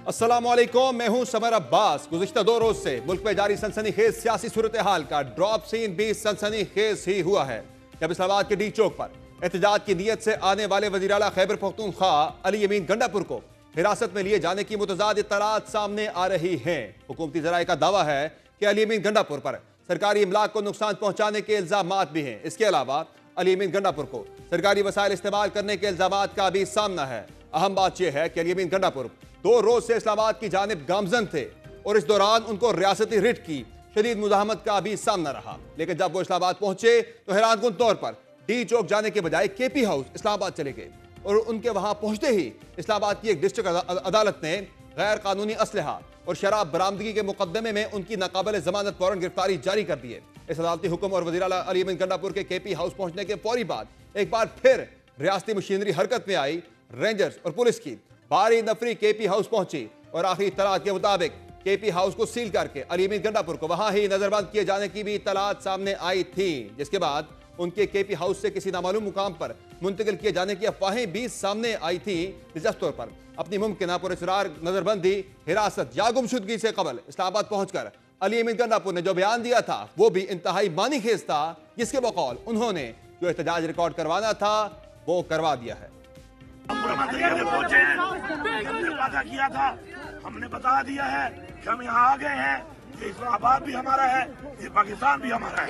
अस्सलामुअलैकुम, मैं हूं समर अब्बास। गुज़िश्ता 2 रोज से मुल्क में जारी सनसनीखेज सियासी सूरत हाल का ड्रॉप सीन भी सनसनीखेज ही हुआ है, जब इस्लामाबाद के डी चौक पर एहतजाज की नीयत से आने वाले वज़ीर आला खैबर पख्तूनख्वा अली यमीन गंडापुर को हिरासत में लिए जाने की मुतज़ाद इत्तलात सामने आ रही हैं। हुकूमती ज़राए का दावा है कि अली यमीन गंडापुर पर सरकारी इमलाक को नुकसान पहुंचाने के इल्जामात भी हैं। इसके अलावा अली यमीन गंडापुर को सरकारी वसाइल इस्तेमाल करने के इल्जामात का भी सामना है। अहम बात यह है कि अली यमीन गंडापुर 2 रोज से इस्लामाबाद की जानिब गामजन थे और इस दौरान उनको रियासती रिट की शदीद मुज़ाहमत का भी सामना रहा, लेकिन जब वो इस्लामाबाद पहुंचे तो हैरानकुन तौर पर डी चौक जाने के बजाय केपी हाउस इस्लामाबाद चले गए और उनके वहां पहुंचते ही इस्लामाबाद की एक डिस्ट्रिक्ट अदालत ने गैर कानूनी असलहा और शराब बरामदगी के मुकदमे में उनकी नाकाबिल जमानत फौरन गिरफ्तारी जारी कर दी है। इस अदालती हुक्म और वज़ीर आला अली यमीन गंडापुर के केपी हाउस पहुंचने के फौरी बाद एक बार फिर रियासती मशीनरी हरकत में आई। रेंजर्स और पुलिस की भारी नफरी केपी हाउस पहुंची और आखिरी इत्तलात के मुताबिक केपी हाउस को सील करके अली यमीन गंडापुर को वहां ही नजरबंद किए जाने की भी इत्तलात सामने आई थी, जिसके बाद उनके केपी हाउस से किसी नामालूम मुकाम पर मुंतकिल किए जाने की अफवाहें भी सामने आई थी। दिलचस्प तौर पर अपनी मुमकिन पुरअसरार नजरबंदी, हिरासत या गुमशुदगी से कबल इस्लामाबाद पहुंचकर अली यमीन गंडापुर ने जो बयान दिया था वो भी इंतहाई मानीखेज था, जिसके बकौल उन्होंने जो एहतजाज रिकॉर्ड करवाना था वो करवा दिया है। हमने वादा किया था, हमने बता दिया है कि हम यहाँ आ गए हैं, ये इस्लामाबाद भी हमारा है, ये पाकिस्तान भी हमारा है।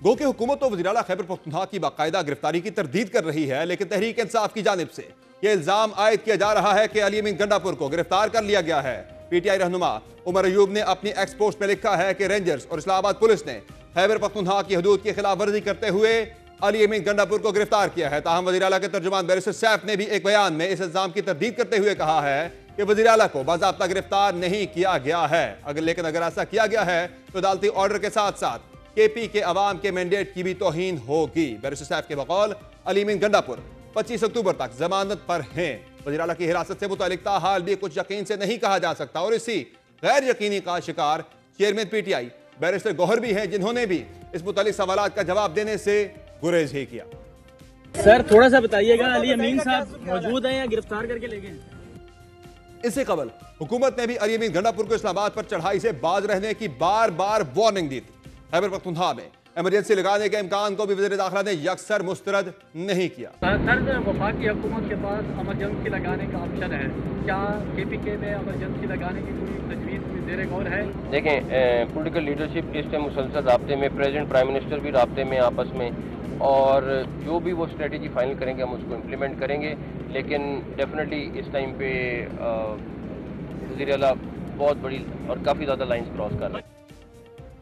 गो कि हुकूमत तो वज़ीर आला खैबर पख्तूनख्वा की बाकायदा गिरफ्तारी की तरदीद कर रही है, लेकिन तहरीक इंसाफ की जानिब से यह इल्जाम आयद किया जा रहा है कि अली यमीन गंडापुर को गिरफ्तार कर लिया गया है। पीटीआई रहनुमा उमर अयूब ने अपनी एक्स पोस्ट में लिखा है कि रेंजर्स और इस्लामाबाद पुलिस ने खैबर पख्तूनख्वा की हदूद की खिलाफ वर्जी करते हुए अली यमीन गंडापुर को गिरफ्तार किया है। ताहम वज़ीर आला के तर्जुमान बैरिस्टर सैफ ने भी एक बयान में इस इल्जाम की तरदीद करते हुए कहा है कि वज़ीर आला को बाज़ाब्ता गिरफ्तार नहीं किया गया है। लेकिन अगर ऐसा किया गया है तो अदालती ऑर्डर के साथ साथ केपी के अवाम के मैंडेट की भी तौहीन होगी। बैरिस्टर सैफ के बकौल अली यमीन गंडापुर 25 अक्टूबर तक जमानत पर हैं। वज़ीर आला की हिरासत से मुतालिक ताहाल भी कुछ यकीन से नहीं कहा जा सकता और इसी गैर यकीनी का शिकार चेयरमैन पीटीआई बैरिस्टर गौहर भी हैं, जिन्होंने भी इस मुतालिक सवालात का जवाब देने से गुरेज ही किया। सर थोड़ा सा बताइएगा, अली यमीन साहब मौजूद हैं या गिरफ्तार करके ले गए? इससे कबल हुकूमत ने भी अली यमीन गंडापुर को इस्लामाबाद पर चढ़ाई से बाज रहने की बार बार वार्निंग दी थी। खैबर पख्तूनख्वा में इमरजेंसी लगाने के इम्कान को भी वज़ीर दाखिला ने यकसर मुस्तरद नहीं किया। सर वफाकी हुकूमत के पास इमरजेंसी लगाने का ऑप्शन है, क्या केपीके में इमरजेंसी लगाने की कोई तजवीज़ में ज़ेर गौर है? देखें, पॉलिटिकल लीडरशिप इस टाइम मुसलसल राब्ते में, प्रेसिडेंट प्राइम मिनिस्टर भी राब्ते में आपस में, और जो भी वो स्ट्रेटजी फाइनल करेंगे हम उसको इम्प्लीमेंट करेंगे। लेकिन डेफिनेटली इस टाइम पे वज़ीर आला बहुत बड़ी और काफ़ी ज़्यादा लाइंस क्रॉस कर रहे हैं।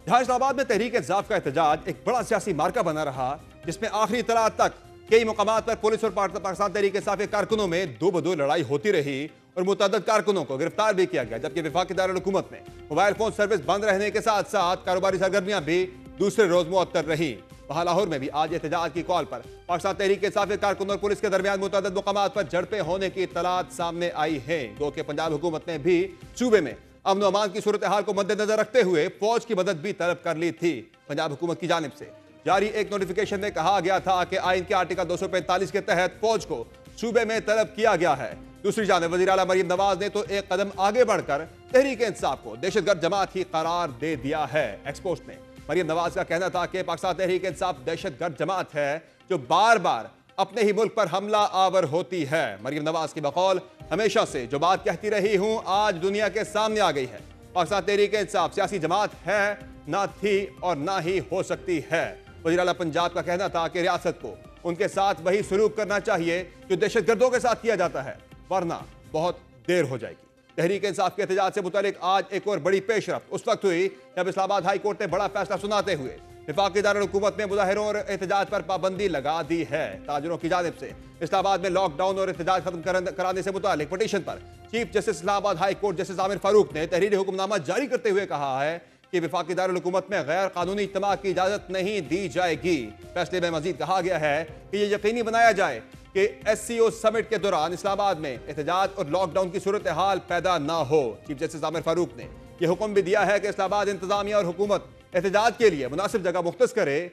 जहां इस्लामाबाद में तहरीक इंसाफ का एहतजाज एक बड़ा सियासी मार्का बना रहा, जिसमें आखिरी इत्तलात तक कई मुकामात पर पुलिस और पाकिस्तान तहरीक इंसाफ के कारकुनों में 2-2 लड़ाई होती रही और मुतअद्दिद कारकुनों को गिरफ्तार भी किया गया, जबकि वफाकी दारुल हुकूमत में मोबाइल फोन सर्विस बंद रहने के साथ साथ कारोबारी सरगर्मियां भी दूसरे रोज मुअत्तल रही। वहां लाहौर में भी आज एहतजाज की कॉल पर पाकिस्तान तहरीक इंसाफ के कारकुनों और पुलिस के दरमियान मुतअद्दिद मुकामात पर झड़पें होने की इत्तलात सामने आई है। गो कि पंजाब हुकूमत ने भी सूबे में अमन अमान की सूरत हाल को मद्देनजर रखते हुए फौज की मदद भी तलब कर ली थी। पंजाब हुकूमत की जानिब से जारी एक नोटिफिकेशन में कहा गया था कि आइन के आर्टिकल 245 के तहत फौज को सूबे में तलब किया गया है। दूसरी जानिब वज़ीर आला मरियम नवाज ने तो एक कदम आगे बढ़कर तहरीक इंसाफ को दहशतगर्द जमात ही करार दे दिया है। एक्सपोस्ट में मरियम नवाज का कहना था कि पाकिस्तान तहरीक इंसाफ दहशतगर्द जमात है जो बार बार अपने ही मुल्क पर हमला आवर होती है। मरियम नवाज की बकौल हमेशा से जो बात कहती रही हूं आज दुनिया के सामने आ गई है। पाकिस्तान तहरीक इंसाफ सियासी जमात है, ना थी और ना ही हो सकती है। वज़ीर आला पंजाब का कहना था कि रियासत को उनके साथ वही सलूक करना चाहिए जो दहशतगर्दों के साथ किया जाता है, वरना बहुत देर हो जाएगी। तहरीक इंसाफ के एहतजाज से मुतालिक आज एक और बड़ी पेशरफ्त उस वक्त हुई जब इस्लामाबाद हाई कोर्ट ने बड़ा फैसला सुनाते हुए वफाकी दारुल हुकूमत ने मुजाहिरों और एहतजाज पर पाबंदी लगा दी है। ताजरों की जानिब से इस्लामाबाद में लॉकडाउन और एहतजाज खत्म कराने से मुतालिक पटिशन पर chief justice Islamabad high court justice Aamir Farooq ने तहरीरी हुक्मनामा जारी करते हुए कहा है कि वफाकी दारुल हुकूमत में गैर कानूनी इज्तिमा की इजाजत नहीं दी जाएगी। फैसले में मजीद कहा गया है कि यह यकीनी बनाया जाए कि SCO समिट के दौरान इस्लामाबाद में एहतजाज और लॉकडाउन की सूरत हाल पैदा ना हो। चीफ जस्टिस आमिर फारूक ने यह हुक्म भी दिया है कि इस्लामाबाद इंतजामिया और हुकूमत एहतजाज के लिए मुनासिब जगह मुख्तस करे,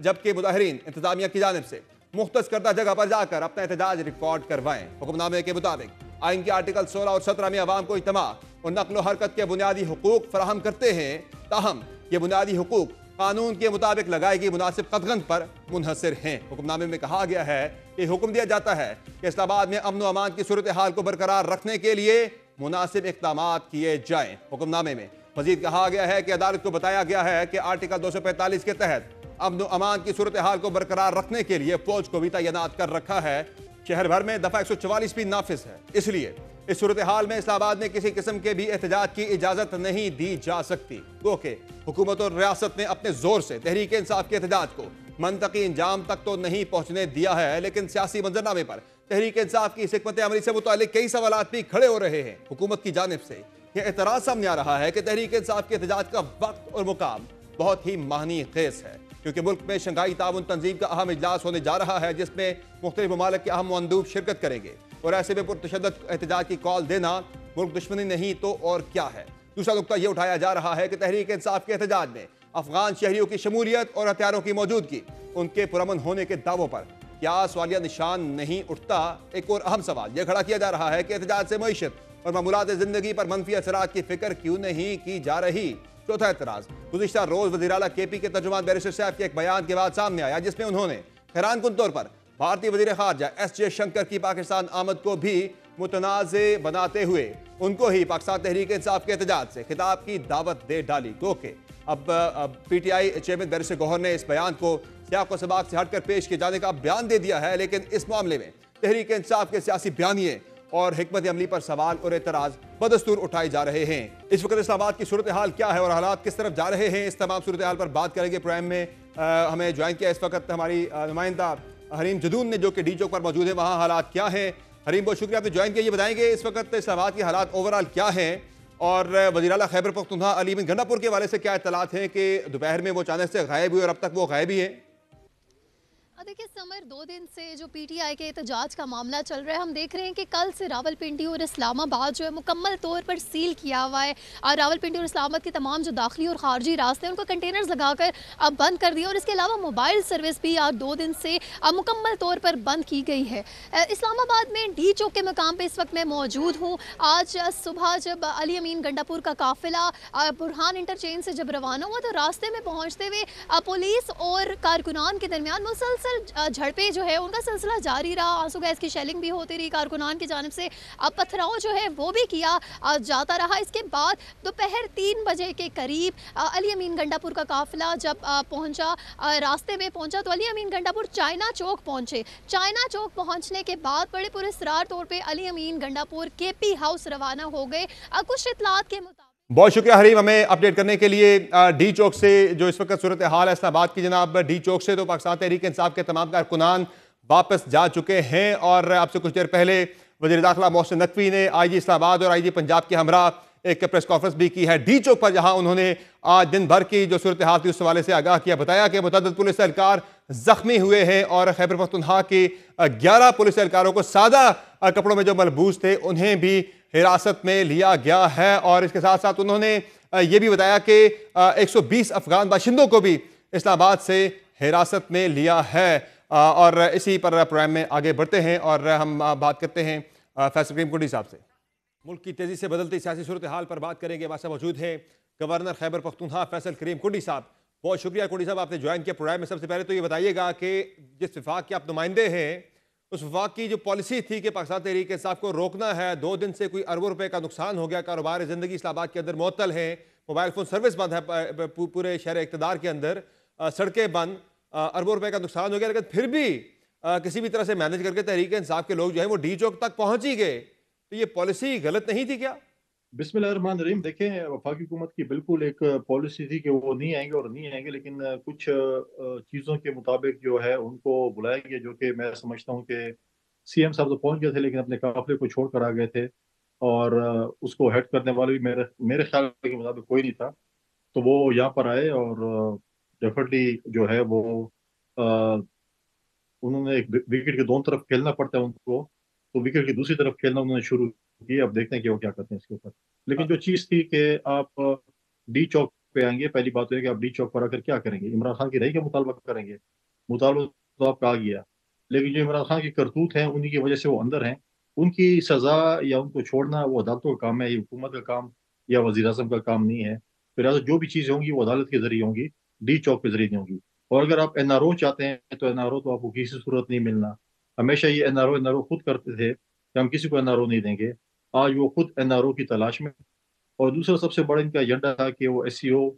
जबकि मुजाहिरीन इंतजामिया की जानिब से मुख्तस करदा जगह पर जाकर अपना एहतजाज रिकॉर्ड करवाएं। हुक्मनामे के मुताबिक आइन के आर्टिकल 16 और 17 में अवाम को इज्तिमा और नक्ल हरकत के बुनियादी हुकूक फराहम करते हैं, ताहम ये बुनियादी हुकूक कानून के मुताबिक लगाई गई मुनासिब कदगन पर मुनहसर हैं। हुक्मनामे में कहा गया है कि हुक्म दिया जाता है कि इस्लामाबाद में अमन व अमान की सूरत हाल को बरकरार रखने के लिए मुनासिब इक़दाम किए जाएं। हुक्मनामे में मजीद कहा गया है कि अदालत को बताया गया है कि आर्टिकल 245 के तहत अमन व अमान की सूरत हाल को बरकरार रखने के लिए फौज को भी तैनात कर रखा है। शहर भर में दफा 144 भी नाफिज है, इसलिए इस सूरत हाल में इस्लामाबाद में किसी किस्म के भी एहतजाज की इजाजत नहीं दी जा सकती। गो के हुकूमत और रियासत ने अपने जोर से तहरीक इंसाफ के एहतजाज को मनतकी इंजाम तक तो नहीं पहुंचने दिया है, लेकिन सियासी मंजरनामे पर तहरीक इंसाफ की इस हिकमत अमली से मुतालिक कई सवालात भी खड़े हो रहे हैं। हुकूमत की जानिब से यह एतराज सामने आ रहा है कि तहरीक इंसाफ के एहतजाज का वक्त और मुकाम बहुत ही मानी खेज है, क्योंकि मुल्क में शंघाई ताउन तंजीम का अहम इजलास होने जा रहा है, जिसमें मुख्तलिफ ममालिक के अहम मंदूब शिरकत करेंगे और ऐसे में पुरतशद्दुद एहतजाज की कॉल देना मुल्क दुश्मनी नहीं तो और क्या है। दूसरा नुकता यह उठाया जा रहा है कि तहरीक इंसाफ के एहतजाज में अफगान शहरियों की शमूलियत और हथियारों की मौजूदगी उनके पुरअमन होने के दावों पर क्या सवालिया निशान नहीं उठता। एक और अहम सवाल यह खड़ा किया जा रहा है कि एहतजाज से मईशत और मामूलात जिंदगी पर मनफी असरात की फिक्र क्यों नहीं की जा रही। चौथा एतराज गुज़िश्ता रोज वज़ीर आला KP के तर्जुमान बैरिस्टर साहब के एक बयान के बाद सामने आया, जिसमें उन्होंने हैरानकुन तौर पर भारतीय वज़ीर ख़ारजा S जयशंकर की पाकिस्तान आमद को भी मुतनाज़े बनाते हुए उनको ही पाकिस्तान तहरीक इंसाफ के एहतजाज से खिताब की दावत दे डाली। गो के अब PTI चेयरमैन बैरिस्टर गौहर ने इस बयान को सियाक़ व सबाक़ से हटकर पेश किए जाने का बयान दे दिया है, लेकिन इस मामले में तहरीक इंसाफ के सियासी बयानिए और हिकमत अमली पर सवाल और एतराज बदस्तूर उठाए जा रहे हैं। इस वक्त इस्लामाबाद की सूरत हाल क्या है और हालात किस तरफ जा रहे हैं, इस तमाम सूरत हाल पर बात करेंगे। प्रोग्राम में हमें ज्वाइन किया इस वक्त हमारी नुमाइंदा हरीम जदून ने, जो कि डी चौक पर मौजूद है। वहाँ हालात क्या हैं? हरीम, बहुत शुक्रिया आपने ज्वाइन किया। ये बताएंगे इस वक्त इस्लामाबाद के हालात ओवरऑल क्या हैं और वज़ीर आला खैबर पख्तूनख्वा अली अमीन गंडापुर के हवाले से क्या इत्तलात हैं कि दोपहर में वो अचानक से गायब हुए और अब तक वो गायब ही है। देखिए समर, 2 दिन से जो PTI के एहतजाज का मामला चल रहा है, हम देख रहे हैं कि कल से रावलपिंडी और इस्लामाबाद जो है मुकम्मल तौर पर सील किया हुआ है और रावलपिंडी और इस्लामाबाद के तमाम जो दाखिली और खारजी रास्ते हैं उनको कंटेनर्स लगाकर अब बंद कर दिया और इसके अलावा मोबाइल सर्विस भी आज 2 दिन से मुकम्मल तौर पर बंद की गई है। इस्लामाबाद में डी चौक के मकाम पर इस वक्त मैं मौजूद हूँ। आज सुबह जब अली अमीन गंडापुर का काफिला बुरहान इंटरचेंज से जब रवाना हुआ तो रास्ते में पहुँचते हुए पुलिस और कारकुनान के दरमियान मुसलसल झड़पें जो है उनका सिलसिला जारी रहा। आंसू गैस की शेलिंग भी होती रही, कारकुनान की जानिब से पथराव जो है वो भी किया जाता रहा। इसके बाद दोपहर 3 बजे के करीब अली अमीन गंडापुर का काफिला जब पहुंचा, रास्ते में पहुंचा तो अली अमीन गंडापुर चाइना चौक पहुंचे। चाइना चौक पहुंचने के बाद बड़े पुरस्कार तौर पर अली अमीन गंडापुर KP हाउस रवाना हो गए। कुछ इत्तलात के मुताबिक। बहुत शुक्रिया हरीम हमें अपडेट करने के लिए। डी चौक से जो इस वक्त सूरत हाल है इस्लामाबाद की, जनाब डी चौक से तो पाकिस्तान तहरीक इंसाफ के तमाम कारकुनान वापस जा चुके हैं और आपसे कुछ देर पहले वज़ीर दाखिला मोहसिन नकवी ने IG इस्लामाबाद और IG पंजाब के हमरा एक प्रेस कॉन्फ्रेंस भी की है डी चौक पर, जहां उन्होंने आज दिन भर की जो सूरत हाल थी उस हवाले से आगाह किया। बताया कि मुतअद्दिद पुलिस एहलकार जख्मी हुए हैं और खैबर पख्तूनख्वा के 11 पुलिस एहलकारों को सादा कपड़ों में जो मलबूस थे उन्हें भी हिरासत में लिया गया है। और इसके साथ साथ उन्होंने ये भी बताया कि 120 अफगान बाशिंदों को भी इस्लामाबाद से हिरासत में लिया है। और इसी पर प्रोग्राम में आगे बढ़ते हैं और हम बात करते हैं फैसल करीम कुंडी साहब से। मुल्क की तेजी से बदलती सियासी सूरत हाल पर बात करेंगे। हमारे साथ मौजूद हैं गवर्नर खैबर पख्तूनख्वा फैसल करीम कुंडी साहब। बहुत शुक्रिया कुंडी साहब, आपने ज्वाइन किया प्रोग्राम में। सबसे पहले तो ये बताइएगा कि जिस विफाक के आप नुमाइंदे हैं उस वफाक की जो पॉलिसी थी कि पाकिस्तान तहरीक इंसाफ को रोकना है, 2 दिन से कोई अरबों रुपए का नुकसान हो गया, कारोबार ज़िंदगी इस्लामाबाद के अंदर मुअत्तल है, मोबाइल फ़ोन सर्विस बंद है पूरे शहर इक़्तिदार के अंदर, सड़कें बंद, अरबों रुपए का नुकसान हो गया, लेकिन फिर भी किसी भी तरह से मैनेज करके तहरीक इंसाफ के लोग जो है वो डी चौक तक पहुँच ही गए। तो ये पॉलिसी गलत नहीं थी क्या? बिस्मिल्लाहिर्रहमानिर्रहीम। देखें, वफाकी हुकूमत की बिल्कुल एक पॉलिसी थी कि वो नहीं आएंगे और नहीं आएंगे, लेकिन कुछ चीज़ों के मुताबिक जो है उनको बुलाया गया, जो कि मैं समझता हूँ कि CM साहब तो पहुंच गए थे लेकिन अपने काफिले को छोड़ कर आ गए थे और उसको हेड करने वाले भी मेरे ख्याल के मुताबिक कोई नहीं था। तो वो यहाँ पर आए और डेफिनेटली जो है वो उन्होंने एक विकेट के दोनों तरफ खेलना पड़ता है उनको, तो विकेट की दूसरी तरफ खेलना उन्होंने शुरू किया। अब देखते हैं कि वो क्या करते हैं इसके ऊपर। लेकिन जो चीज़ थी कि आप डी चौक पे आएंगे, पहली बात तो है कि आप डी चौक पर आकर क्या करेंगे? इमरान खान की रही का मुतालबा करेंगे? मुतालबा तो आपका आ गया, लेकिन जो इमरान खान की करतूत हैं उन्हीं की वजह से वो अंदर हैं उनकी सज़ा या उनको छोड़ना वो अदालतों का काम है, ये हुकूमत का काम या वज़ीर-ए-आज़म का काम नहीं है। तो लिहाज़ा जो भी चीज़ें होंगी वो अदालत के ज़रिए होंगी, डी चौक के ज़रिए नहीं होंगी। और अगर आप एनआरओ चाहते हैं तो एनआरओ तो आपको किसी सूरत नहीं मिलना। हमेशा ये एनआरओ खुद करते थे कि हम किसी को एनआरओ नहीं देंगे। आज वो खुद एनआरओ की तलाश में। और दूसरा सबसे बड़ा इनका एजेंडा था कि वो एससीओ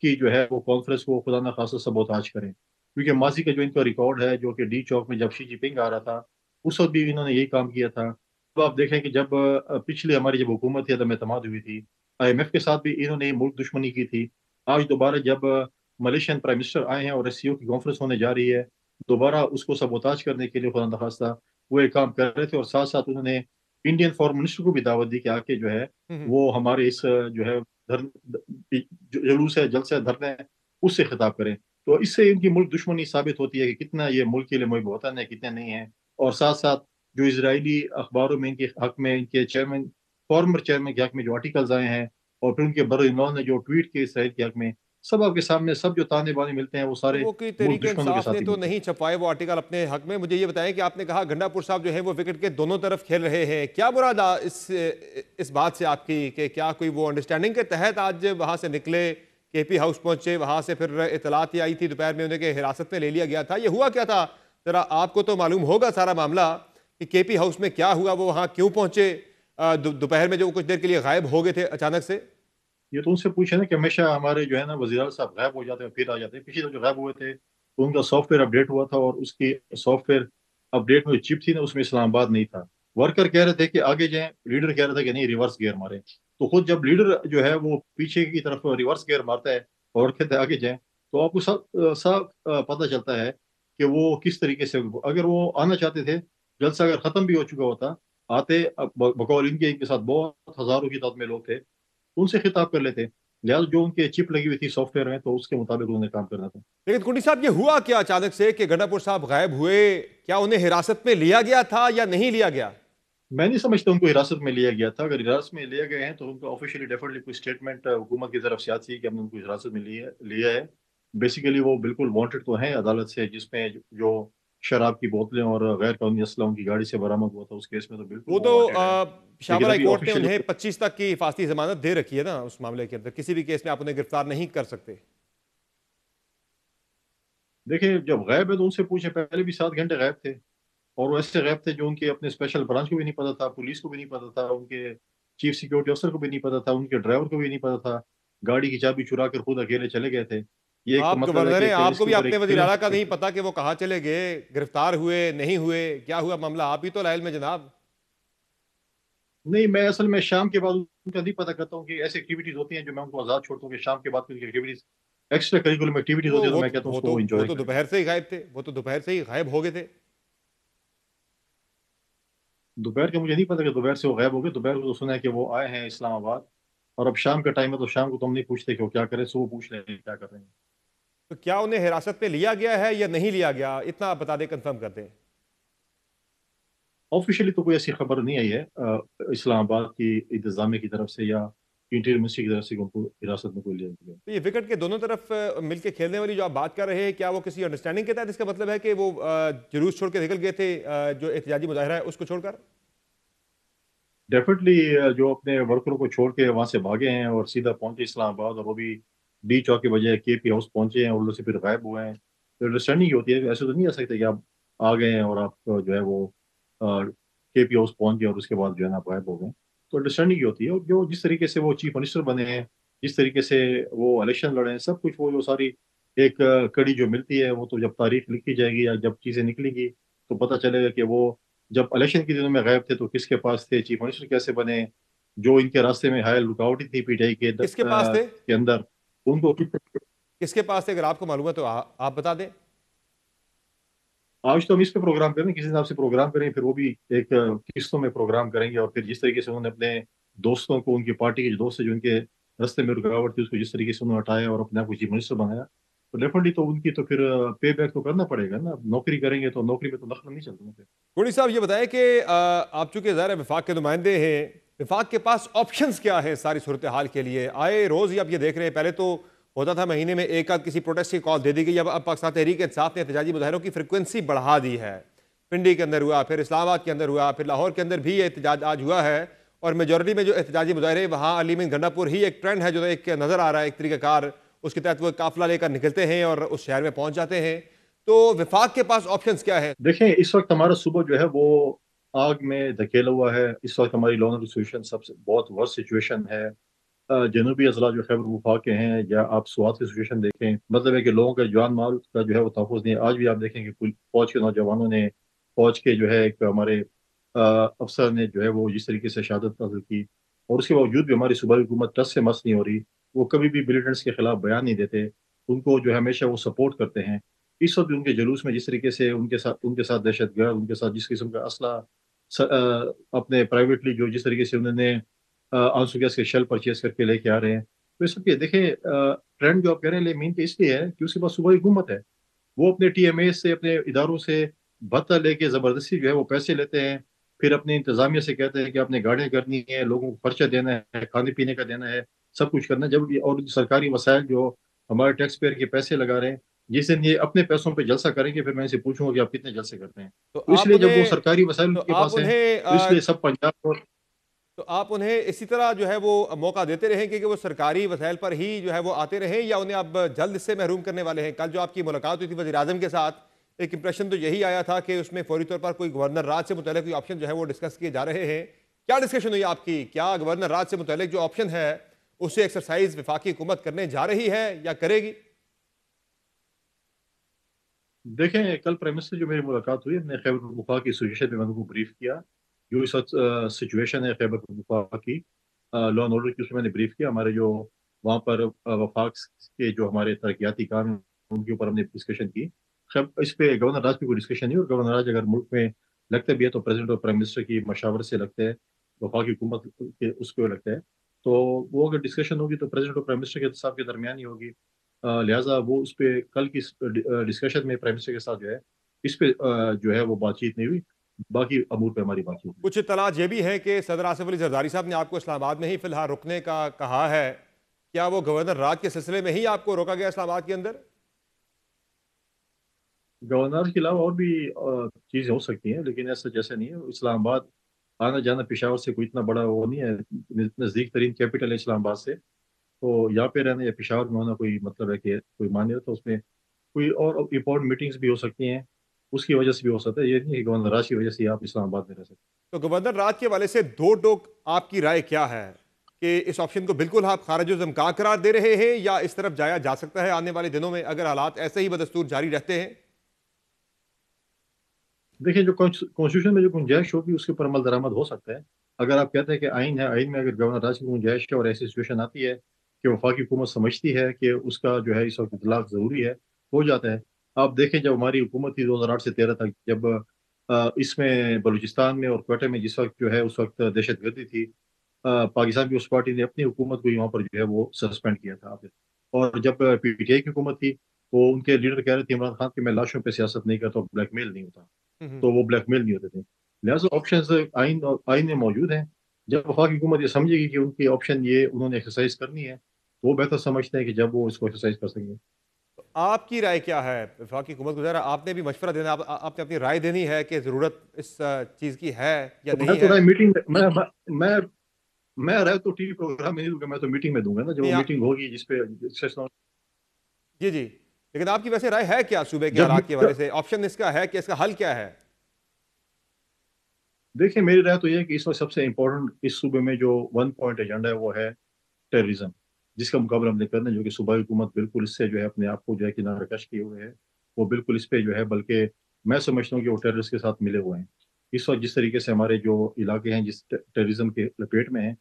की जो है वो कॉन्फ्रेंस को खुदा न खास्ता सबोताज करें। क्योंकि माज़ी का जो इनका रिकॉर्ड है जो कि डी चौक में जब शी जिनपिंग आ रहा था, उस वक़्त भी इन्होंने यही काम किया था। तो आप देखें कि जब पिछली हमारी जब हुकूमत थी, अदम एतमाद हुई थी, आईएमएफ के साथ भी इन्होंने मुल्क दुश्मनी की थी। आज दोबारा जब मलेशियन प्राइम मिनिस्टर आए हैं और एससीओ की कॉन्फ्रेंस होने जा रही है, दोबारा उसको सबोताज करने के लिए खुदा न खास्ता वो एक काम कर रहे थे और साथ-साथ उन्होंने इंडियन फॉरेन मिनिस्टर को भी दावत दी कि आके जो है हम्म। वो हमारे इस जो है जुलूस है, जलसा है, धरना है, उससे खिताब करें। तो इससे इनकी मुल्क दुश्मनी साबित होती है कि कितना ये मुल्क के लिए मुहिब वतन है, कितने नहीं है। और साथ-साथ जो इज़राइली अखबारों में इनके हक में इनके चेयरमैन फॉर्मर चेयरमैन के हक में जो आर्टिकल्स आए हैं और फिर उनके ब्रदर-इन-लॉ ने जो ट्वीट किए इसराइल के हक में, सब आपके सामने सब जो ताने-बाने मिलते हैं वो तो सारे वो कोई मुल्क तहरीक दुश्मनों के इंसाफ साथ ने ही तो मिलते हैं। नहीं छपवाए वो आर्टिकल अपने हक में। मुझे ये बताएं कि आपने कहा गंडापुर साहब जो है वो विकेट के दोनों तरफ खेल रहे हैं, क्या मुराद इस बात से आपकी कि क्या कोई वो अंडरस्टैंडिंग के तहत आज वहां से निकले, केपी हाउस पहुंचे, वहां से फिर इतलात आई थी दोपहर में उन्हें हिरासत में ले लिया गया था, ये हुआ क्या था? जरा आपको तो मालूम होगा सारा मामला कि केपी हाउस में क्या हुआ, वो वहां क्यों पहुंचे, दोपहर में जो कुछ देर के लिए गायब हो गए थे अचानक से। ये तो उनसे पूछे ना कि हमेशा हमारे जो है ना वज़ीर साहब गायब हो जाते हैं फिर आ जाते हैं। पिछली दफ़ा जो गायब हुए थे, तो उनका सॉफ्टवेयर अपडेट हुआ था और उसकी सॉफ्टवेयर अपडेट में जो चिप थी ना उसमें इस्लामाबाद नहीं था। वर्कर कह रहे थे कि आगे जाएँ, लीडर कह रहा था कि नहीं रिवर्स गियर मारें। तो खुद जब लीडर जो है वो पीछे की तरफ रिवर्स गियर मारता है और कहता है आगे जाएँ, तो आपको साफ पता चलता है कि वो किस तरीके से अगर वो आना चाहते थे, जलसा अगर ख़त्म भी हो चुका होता, आते बकौल इनके साथ बहुत हज़ारों की तादाद में लोग थे। उनसे खिताब कर लेते। लिहाज़ा जो उनके चिप लगी हुई थी सॉफ्टवेयर में तो उसके मुताबिक उन्होंने काम करना था। लेकिन कुंडी साहब ये हुआ क्या अचानक से कि गंडापुर साहब गायब हुए? क्या उन्हें हिरासत में लिया गया था या नहीं लिया गया? मैं नहीं समझता उनको हिरासत में लिया गया था। अगर हिरासत में लिए गए हैं तो उनका ऑफ़िशियली डेफिनिटली कोई स्टेटमेंट हुकूमत की तरफ से आती है कि हमने उनको हिरासत में लिया है। बेसिकली वो बिल्कुल वांटेड तो हैं अदालत से जिसमें जो शराब की बोतलें और गैर कानूनी असला उनकी गाड़ी से बरामद हुआ था उस केस में तो बिल्कुल वो वो तो वांटेड हैं। शाहबाद लेकिन हाई अभी कोर्ट ने ऑफ़िशियली उन्हें 25 तक की फांसी जमानत दे रखी है ना उस मामले के अंदर। किसी भी केस में आप उन्हें गिरफ्तार नहीं कर सकते। देखिए जब गायब है तो उनसे पूछें पहले भी 7 घंटे गायब थे। और वो ऐसे गैप थे जो उनके अपने स्पेशल ब्रांच को भी नहीं पता था, पुलिस को भी नहीं पता था, उनके चीफ सिक्योरिटी ऑफिसर को भी नहीं पता था, उनके ड्राइवर को भी नहीं पता था। गाड़ी की चाबी चुरा कर खुद अकेले चले गए थे। ये एक आप मतलब है गवर्नर कि हैं, फिर आपको इसके भी ऊपर अपने एक वजीर फ़िल्म आला का नहीं पता कि वो कहाँ चले गए, गिरफ्तार हुए, नहीं हुए, क्या हुआ मामला? आप ही तो लाइल में जनाब। नहीं, मैं असल में शाम के बाद उनका नहीं पता करता हूँ कि ऐसी एक्टिविटीज़ होती हैं जो मैं उनको आज़ाद छोड़ता हूँ कि शाम के बाद कोई एक्टिविटीज़ एक्स्ट्रा करिकुलम एक्टिविटीज़ वो होती है तो वो मैं कहता हूँ वो उसको तो वो वो एन्जॉय तो करें। दोपहर से ही गायब थे, वो तो दोपहर से ही गायब हो गए थे। दोपहर का मुझे नहीं पता कि दोपहर से वो गायब हो गए, दोपहर को तो सुना है कि वो आए हैं इस्लामाबाद और अब शाम का टाइम है तो शाम को तो हम नहीं पूछते कि वो क्या कर रहे हैं, सुबह पूछ लें क्या कर रहे हैं। तो क्या उन्हें हिरासत में लिया गया है या नहीं लिया गया? इतना आप बता दें, कंफर्म कर दें। ऑफिशियली तो कोई ऐसी खबर नहीं आई है इस्लामाबाद की इंतजामिया की तरफ से या इंटीरियर मिनिस्ट्री की तरफ से कि उनको हिरासत में कोई लिया गया। तो ये विकेट के दोनों तरफ मिलके खेलने वाली जो आप बात कर रहे हैं, क्या वो किसी अंडरस्टैंडिंग के तहत? इसका मतलब है कि वो जुलूस छोड़ के निकल गए थे, जो एहतजाजी मुजाहरा है उसको छोड़कर? डेफिनेटली जो अपने वर्करों को छोड़ के वहां से भागे हैं और सीधा पहुंचे इस्लामाबाद और वो भी डी चौक के बजाय केपी हाउस पहुंचे हैं और उधर से फिर गायब हुए हैं। तो अंडरस्टैंडिंग होती है, ऐसे तो नहीं आ सकते कि आप आ गए हैं और आप जो है वो केपी हाउस पहुंच गए और उसके बाद जो है ना आप गायब हो गए। तो अंडरस्टैंडिंग होती है और जो जिस तरीके से वो चीफ मिनिस्टर बने हैं, जिस तरीके से वो इलेक्शन लड़े हैं, सब कुछ वो जो सारी एक कड़ी जो मिलती है वो तो जब तारीख लिखी जाएगी या जब चीज़ें निकलेंगी तो पता चलेगा कि वो जब इलेक्शन के दिनों में गायब थे तो किसके पास थे, चीफ मिनिस्टर कैसे बने, जो इनके रास्ते में हायल रुकावटें थी पीटीआई किसके पास थे? के अंदर उनको किसके पास थे? अगर आपको मालूम है तो आप बता दें। आज तो हम इस पे प्रोग्राम करें, किसी हिसाब से प्रोग्राम करें, फिर वो भी एक किस्तों में प्रोग्राम करेंगे और फिर जिस तरीके से उन्होंने अपने दोस्तों को, उनकी पार्टी के जो दोस्त थे जो उनके रास्ते में रुकावट थी उसको जिस तरीके से उन्होंने हटाया और अपने आप को चीफ मिनिस्टर बनाया, तो डेफिनेटली तो उनकी तो फिर पे बैक तो करना पड़ेगा ना। नौकरी करेंगे तो नौकरी में तो दखल नहीं चलता ना फिर। कोनी साहब ये बताएं कि आप चूंकि ज़ाहिर है विफाक के नुमाइंदे हैं, विफाक के पास ऑप्शंस क्या है सारी सूरत हाल के लिए? आए रोज़ ही आप ये देख रहे हैं, पहले तो होता था महीने में एक आध किसी प्रोटेस्ट की कॉल दे दी गई, अब पाकिस्तान तहरीक इंसाफ ने एहतजाजी मुजाहरों की फ्रिक्वेंसी बढ़ा दी है। पिंडी के अंदर हुआ, फिर इस्लामाबाद के अंदर हुआ, फिर लाहौर के अंदर भी ये एहतजाज आज हुआ है। और मेजॉरिटी में जो एहतजाजी मुजाहरे वहाँ अली मीन गंडापुर ही एक ट्रेंड है जो एक नज़र आ रहा है, एक तरीक़ाकार उसके तहत वो काफिला लेकर निकलते हैं और उस शहर में पहुंच जाते हैं। तो वफाक के पास ऑप्शंस क्या है? देखें, इस वक्त हमारा सूबा जो है वो आग में धकेला हुआ है। इस वक्त हमारी लॉ एंड सिचुएशन सबसे बहुत वर्स्ट सिचुएशन है। जनूबी अजला जो खैबर मुल्क के हैं, या आप स्वात की सिचुएशन देखें, मतलब है कि लोगों का जान माल का जो है वो तहफ़्फ़ुज़ नहीं है। आज भी आप देखें कि फौज के नौजवानों ने, फौज के जो है एक हमारे अफसर ने जो है वो जिस तरीके से शहादत हासिल की, और उसके बावजूद भी हमारी सूबाई हुकूमत टस से मस नहीं हो रही। वो कभी भी मिलिटेंट्स के खिलाफ बयान नहीं देते, उनको जो है हमेशा वो सपोर्ट करते हैं। इस वक्त भी उनके जुलूस में जिस तरीके से उनके साथ दहशतगर्द, उनके साथ जिस किस्म का असला अपने प्राइवेटली जो जिस तरीके से उन्होंने आंसू गैस के शेल परचेज करके लेके आ रहे हैं, तो इस वक्त देखें ट्रेंड जो आप कह रहे हैं मीन के इसलिए है कि उसके पास सूबाई हुकूमत है। वो अपने TMA से, अपने इदारों से भत्ता लेके ज़बरदस्ती जो है वो पैसे लेते हैं। फिर अपनी इंतज़ामिया से कहते हैं कि आपने गाड़ियाँ करनी है, लोगों को खर्चा देना है, खाने पीने का देना है, सब कुछ करना है। जब और सरकारी वसाइल जो हमारे टैक्स पेयर के पैसे लगा रहे हैं, जिस दिन ये अपने पैसों पे जलसा करेंगे, फिर मैं इनसे पूछूंगा कि आप कितने जलसे करते हैं। तो तो आप इसलिए जब वो उन्हें सरकारी वसाइल तो उनके आप पास हैं, उन्हें तो इसलिए सब पंजाब और तो आप उन्हें इसी तरह जो है वो मौका देते रहेंगे कि वो सरकारी वसाइल पर ही जो है वो आते रहें, या उन्हें अब जल्द इससे महरूम करने वाले हैं? कल जो आपकी मुलाकात हुई थी वज़ीर आज़म के साथ, एक इंप्रेशन तो यही आया था कि उसमें फौरी तौर पर कोई गवर्नर राज से मुतल्लिक कोई ऑप्शन जो है वो डिस्कस किए जा रहे हैं। क्या डिस्कशन हुई आपकी? क्या गवर्नर राज से मुतल्लिक जो ऑप्शन है उससे एक्सरसाइज वफाकी हुकूमत करने जा रही है या करेगी? देखें, कल प्राइम मिनिस्टर जो मेरी मुलाकात हुई, हमने खैबर पख्तूनख्वा की सिचुएशन में उनको ब्रीफ किया। जो इस वक्त सिचुएशन है खैबर पख्तूनख्वा की, लॉ एंड ऑर्डर की, उसमें मैंने ब्रीफ किया। हमारे जो वहाँ पर वफाक के जो हमारे तरक्याती काम हैं, उनके ऊपर हमने डिस्कशन की। खैर, इस पे गवर्नर राज पे कोई डिस्कशन नहीं, और गवर्नर राज अगर मुल्क में लगता भी है तो प्रेसिडेंट और प्राइम मिनिस्टर की मशावरत से लगता है, वफाकी हुकूमत के उस पर लगता है। तो वो अगर डिस्कशन होगी तो प्रेसिडेंट और प्राइम मिनिस्टर के साहब के दरमियान ही होगी। लिहाजा वो उस पे कल की डिस्कशन में प्राइम मिनिस्टर के साथ जो है इस पे जो है वो बातचीत नहीं हुई। बाकी अमूर पे हमारी बातचीत हुई। कुछ इत्तलात ये भी है कि सदर आसिफ अली जरदारी साहब ने आपको इस्लामाबाद में ही फिलहाल रुकने का कहा है। क्या वो गवर्नर राज के सिलसिले में ही आपको रोका गया इस्लामाबाद के अंदर? गवर्नर के अलावा और भी चीज़ें हो सकती हैं, लेकिन ऐसा जैसे नहीं है। इस्लामाबाद आना जाना पेशावर से कोई इतना बड़ा वो नहीं है। नज़दीक तरीन कैपिटल है इस्लामाबाद से, तो यहाँ पे रहना या पेशावर में होना कोई मतलब है कि कोई मान्य हो, तो उसमें कोई और इम्पोर्टेंट मीटिंग्स भी हो सकती हैं, उसकी वजह से भी हो सकता है। ये नहीं है कि गवर्नर राज की वजह से आप इस्लामाबाद में रह सकते हैं। तो गवर्नर राज के हवाले से दो टोक आपकी राय क्या है कि इस ऑप्शन को बिल्कुल आप खारिज-उल-इम्कान करार दे रहे हैं या इस तरफ जाया जा सकता है आने वाले दिनों में अगर हालात ऐसे ही बदस्तूर जारी रहते हैं? देखिए, जो कॉन्स्टिट्यूशन में जो गुंजाइश होगी उसके ऊपर अमल दरामद हो सकता है। अगर आप कहते हैं कि आइन है, आइन में अगर गवर्नर राज की गुंजाइश है और ऐसी सिचुएशन आती है कि वफाकी हुकूमत समझती है कि उसका जो है इस वक्त इतलाक ज़रूरी है, हो जाता है। आप देखें, जब हमारी हुकूमत थी 2008 से 13 तक, जब इसमें बलूचिस्तान में और क्वेटा में जिस वक्त जो है उस वक्त दहशतगर्दी थी, पाकिस्तान पीपल्स पार्टी ने अपनी हुकूमत को यहाँ पर जो है वो सस्पेंड किया था। और जब PTI की हुकूमत थी, वो उनके लीडर कह रहे थे इमरान खान कि मैं लाशों पे सियासत नहीं करता, ब्लैकमेल नहीं होता। हम्म। तो वो ब्लैकमेल नहीं होते थे। लिहाजा ऑप्शंस आइन में मौजूद हैं। जब वफाकी हुकूमत ये समझेगी कि उनकी ऑप्शन ये उन्होंने एक्सरसाइज करनी है, तो वो बेहतर समझते हैं कि जब वो इसको एक्सरसाइज कर सकेंगे। तो आपकी राय क्या है वफाकी हुकूमत को? जरा आपने भी मशवरा देना, आपने अपनी राय देनी है कि ज़रूरत इस चीज़ की है या तो नहीं मैं तो है? राय मीटिंग में मैं मैं राय तो टीवी प्रोग्राम में नहीं दूंगा, मैं तो मीटिंग में दूंगा ना, जब नहीं, वो मीटिंग होगी जिसपे डिस्कशन हो। जी जी, लेकिन आपकी वैसे राय है क्या सूबे के जब हालात के हवाले से? ऑप्शन इसका है कि इसका हल क्या है? देखिए, मेरी राय तो ये है कि इस वक्त सबसे इम्पोर्टेंट इस सूबे में जो 1 पॉइंट एजेंडा है वो है टेररिज्म, जिसका मुकाबला हमने करना है, जो कि सूबाई हुकूमत बिल्कुल इससे जो है अपने आप को जो है किनारा कश किए हुए है। वो बिल्कुल इस पे जो है, बल्कि मैं समझता हूँ कि वो टेररिस्ट के साथ मिले हुए हैं। इस वक्त जिस तरीके से हमारे जो इलाके हैं जिस टेररिज्म के लपेट में हैं,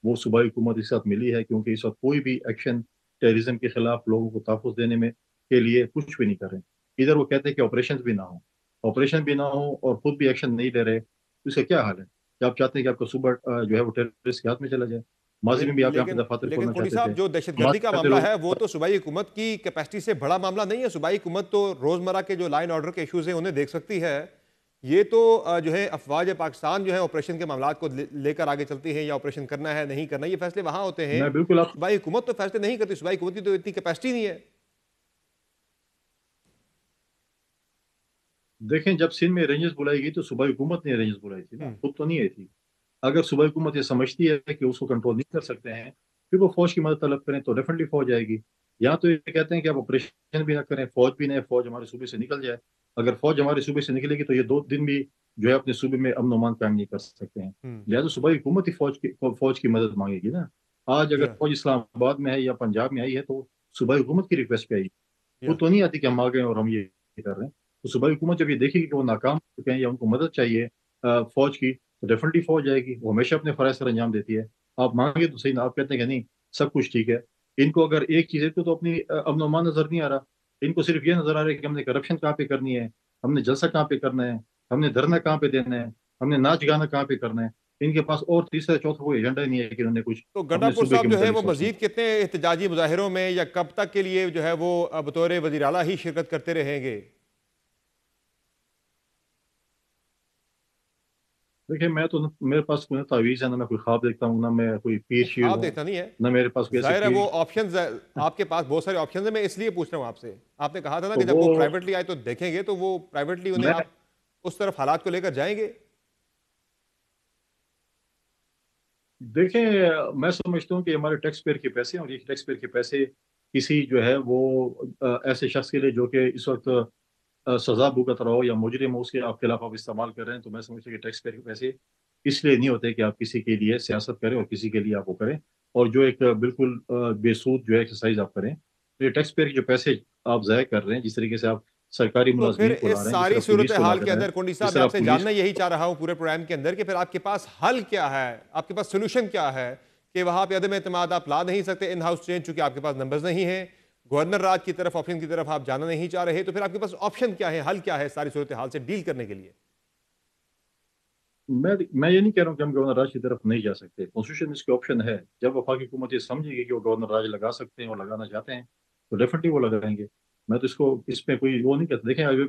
वो सूबाई हुकूमत इसके साथ मिली है, क्योंकि इस वक्त कोई भी एक्शन टेररिज्म के खिलाफ लोगों को तहफ़्फ़ुज़ देने में के लिए कुछ भी नहीं कर रहे। इधर वो कहते हैं कि ऑपरेशन भी ना हो और खुद भी एक्शन नहीं ले रहे, तो इसका क्या हाल है? क्या आप चाहते हैं कि आपका सूबा जो है वो टेररिस्ट के हाथ में चला जाए? माजी में भी आप यहाँ पे लेकिन दफातर लेकिन खोलना कोटी चाहते साहब, थे। जो दहशतगर्दी का माजी मामला लोग है वो तो सूबाई हुकूमत की कैपेसिटी से बड़ा मामला नहीं है। सूबाई हुकूमत तो रोजमर्रा के जो लाइन ऑर्डर के इश्यूज हैं उन्हें देख सकती है। ये तो जो है अफवाज पाकिस्तान जो है ऑपरेशन के मामला को लेकर आगे चलती है, या ऑपरेशन करना है नहीं करना, ये फैसले वहां होते हैं। मैं बिल्कुल आप सूबाई हुकूमत तो फैसले नहीं करती, सूबाई हुकूमत की तो इतनी कैपेसिटी नहीं है। देखें, जब सिंध में रेंजर्स बुलाई गई तो सूबाई हुकूमत ने रेंजर्स बुलाई थी ना, खुद तो नहीं आई थी। अगर सूबाई हुकूमत ये समझती है कि उसको कंट्रोल नहीं कर सकते हैं, फिर वो फौज की मदद तलब करें तो डेफिनेटली फौज आएगी। यहाँ तो ये कहते हैं कि आप ऑपरेशन भी ना करें, फौज भी नहीं, फौज हमारे सूबे से निकल जाए। अगर फौज हमारे सूबे से निकलेगी तो ये 2 दिन भी जो है अपने सूबे में अमन अमान कायम नहीं कर सकते हैं। हम्म। लिहाजा सूबाई हुकूमत ही फौज की मदद मांगेगी ना। आज अगर या फौज इस्लामाबाद में है या पंजाब में आई है तो सूबाई हुकूमत की रिक्वेस्ट पे आई। वो या तो नहीं आती कि हम आ गए और हम ये कर रहे हैं। तो सूबाई हुकूमत जब ये देखेगी कि वो नाकाम हो चुके हैं या उनको मदद चाहिए फौज की, तो डेफिनेटली फौज आएगी। वो हमेशा अपने फराज सर अंजाम देती है। आप मांगे तो सही ना, आप कहते हैं कि नहीं सब कुछ ठीक है। इनको अगर एक चीज है तो अपनी अमन अमान नजर नहीं आ रहा। इनको सिर्फ ये नजर आ रहा है कि हमने करप्शन कहाँ पे करनी है, हमने जलसा कहाँ पे करना है, हमने धरना कहाँ पे देना है, हमने नाच गाना कहाँ पे करना है। इनके पास और तीसरा चौथा कोई एजेंडा ही नहीं है कि उन्होंने कुछ तो अपने गंडापुर सूबे के साहब जो है मुताबिक वो सोचना। मजीद कितने एहतजाजी मुजाहिरों में या कब तक के लिए जो है वो बतौर वज़ीर आला ही शिरकत करते रहेंगे? देखिए, मैं तो मेरे पास कोई ना तावीज़ है, ना मैं कोई ख्वाब देखता हूँ, ना मैं कोई पीर नहीं, शीर ख्वाब हूँ, देखना नहीं है। ना मेरे पास कोई ऐसे जाहिर है पीर। वो ऑप्शंस आपके पास बहुत सारे ऑप्शंस है, मैं इसलिए पूछ रहा हूँ आपसे। आपने कहा था ना तो कि जब वो वो प्राइवेटली आए तो देखेंगे, तो वो प्राइवेटली उन्हें मैं आप उस तरफ हालात को लेकर जाएंगे? देखें, मैं समझता हूँ कि हमारे टैक्स पेयर के पैसे हैं और ये टैक्स पेयर के पैसे किसी जो है वो ऐसे शख्स के लिए जो कि इस वक्त सजा भुगत रहा हो या मुजरिम हो, उसके आप खिलाफ आप इस्तेमाल कर रहे हैं। तो मैं समझता हूँ कि टैक्स पेयर के पैसे इसलिए नहीं होते कि आप किसी के लिए सियासत करें और किसी के लिए आप वो करें और जो एक बिल्कुल बेसूद जो है एक्सरसाइज आप करें। तो ये टैक्स पेयर के जो पैसे आप ज़ाय कर रहे हैं, जिस तरीके से आप सरकारी तो फिर मुलाजमीन को ला इस रहे हैं, जिस सारी तरह सूरत पुलिस को ला हाल के रहे हैं, अंदर कुंडी जिस साहब मैं तरह आपसे पुलिस। जानना यही चाह रहा हूं पूरे प्रोग्राम के अंदर कि फिर आपके पास हल क्या है, आपके पास सोल्यूशन क्या है कि वहां पे अदम एतमाद आप ला नहीं सकते इन हाउस चेंज, चूंकि आपके पास नंबर्स नहीं है, गवर्नर राज की तरफ ऑप्शन की तरफ आप जाना नहीं चाह रहे, तो फिर आपके पास ऑप्शन क्या है, हल क्या है सारी सूरत हाल से डील करने के लिए? मैं ये नहीं कह रहा हूँ कि हम गवर्नर राज की तरफ नहीं जा सकते, कॉन्स्टिट्यूशन में इसके ऑप्शन है। जब वफाकी हुकूमत ये समझेगी कि वो गवर्नर राज लगा सकते हैं और लगाना चाहते हैं तो डेफिनेटली वो लगाएंगे। मैं तो इसको इसमें कोई वो नहीं कहता। देखें, अगर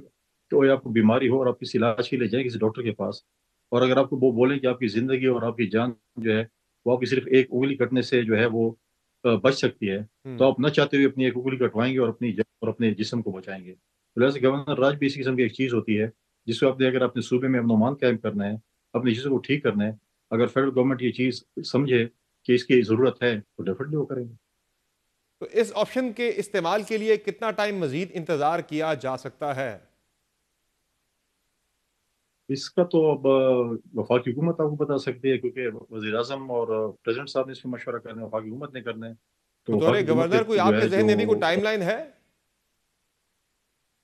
कोई आपको बीमारी हो और आप किसी इलाज के लिए जाए किसी डॉक्टर के पास, और अगर आपको वो बोले कि आपकी जिंदगी और आपकी जान जो है वो आपकी सिर्फ एक उंगली कटने से जो है वो बच सकती है, तो आप न चाहते हुए अपनी एक उंगली कटवाएंगे और अपनी जान और अपने जिस्म को बचाएंगे। तो वैसे गवर्नर राज भी इसी किस्म की एक चीज होती है जिसको आपने अगर अपने सूबे में अमन कायम करना है, अपनी चीज़ों को ठीक करना है, अगर फेडरल गवर्नमेंट ये चीज़ समझे कि इसकी ज़रूरत है तो डेफिनेटली वो करेंगे। तो इस ऑप्शन के इस्तेमाल के लिए कितना टाइम मजीद इंतजार किया जा सकता है? इसका तो अब वफाकी हुकूमत आपको बता सकती है, क्योंकि वज़ीर आज़म और प्रेसिडेंट साहब ने इस पर मशवरा करना है, वफाकी हुकूमत ने करना है। तो बतौर वफाकी हुकूमत गवर्नर कोई जो आपके है जहन में भी कोई जो टाइमलाइन है?